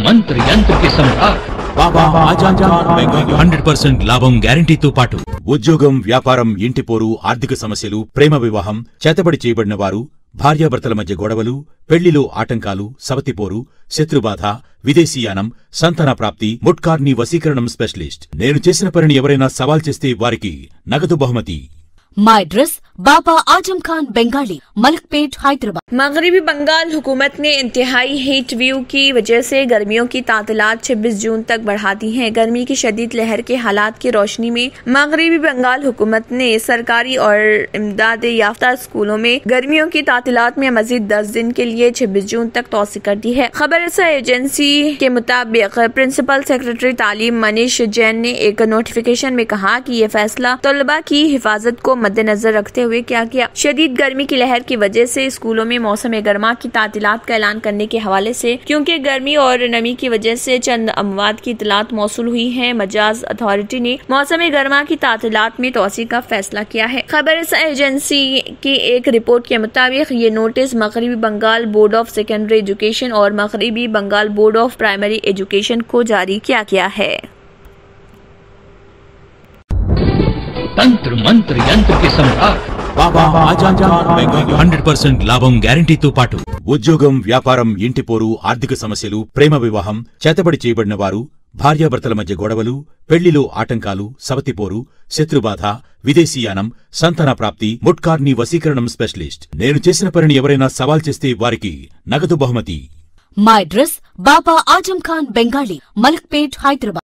మంత్ర యంత్ర కి सम्राट బాబా ఆజాన్ ఖాన్ బెంగాలీ 100% లాభం గ్యారంటీతో పాటు ఉద్యోగం, వ్యాపారం, ఇంటి పోరు, ఆర్థిక సమస్యలు, ప్రేమ వివాహం, చేతబడి చేయబడిన వారు, భార్యాభర్తల మధ్య గొడవలు, పెళ్లిలో ఆటంకాలు, సవతిపోరు, శత్రుబాధ, విదేశీయానం, సంతాన ప్రాప్తి, ముట్కార్ని వశీకరణం స్పెషలిస్ట్. నేను చేసిన పనిని ఎవరైనా సవాల్ చేస్తే వారికి నగదు బహుమతి. माय एड्रेस बाबा आजम खान बंगाली, मलकपेट, हैदराबाद। मगरबी बंगाल हुकूमत ने इंतहाई हीट वेव की वजह से गर्मियों की तातीलात 26 जून तक बढ़ा दी हैं। गर्मी की शदीद लहर के हालात की रोशनी में मगरबी बंगाल हुकूमत ने सरकारी और इमदाद याफ्ता स्कूलों में गर्मियों की तातीलात में मजीद 10 दिन के लिए 26 जून तक तोसी कर दी है। खबरसां एजेंसी के मुताबिक प्रिंसिपल सेक्रेटरी तालीम मनीष जैन ने एक नोटिफिकेशन में कहा कि ये फैसला तलबा की हिफाजत को मद्देनजर रखते हुए किया गया। शदीद गर्मी की लहर की वजह से स्कूलों में मौसम गर्मा की तातीलात का ऐलान करने के हवाले से क्योंकि गर्मी और नमी की वजह से चंद अमवात की इतलात मौसूल हुई है, मजाज अथॉरिटी ने मौसम गर्मा की तातीलात में तोसी का फैसला किया है। खबर एजेंसी की एक रिपोर्ट के मुताबिक ये नोटिस मगरबी Bengal board of secondary education और मगरबी Bengal board of primary education को जारी किया गया है। तंत्र मंत्र यंत्र కి सम्राट బాబా ఆజాన్ ఖాన్ బెంగాలీ 100% లాభం గ్యారంటీతో పాటు ఉద్యోగం, వ్యాపారం, ఇంటి పోరు, ఆర్థిక సమస్యలు, ప్రేమ వివాహం, చేతబడి చేయబడిన వారు, భార్యాభర్తల మధ్య గొడవలు, పెళ్లిలో ఆటంకాలు, సవతిపోరు, శత్రుబాధ, విదేశీయానం, సంతాన ప్రాప్తి, ముట్కార్ని వశీకరణం స్పెషలిస్ట్. నేను చేసిన పనిని ఎవరైనా సవాల్ చేస్తే వారికి నగదు బహుమతి. My address Baba Azam Khan Bengali, Malakpet, Hyderabad.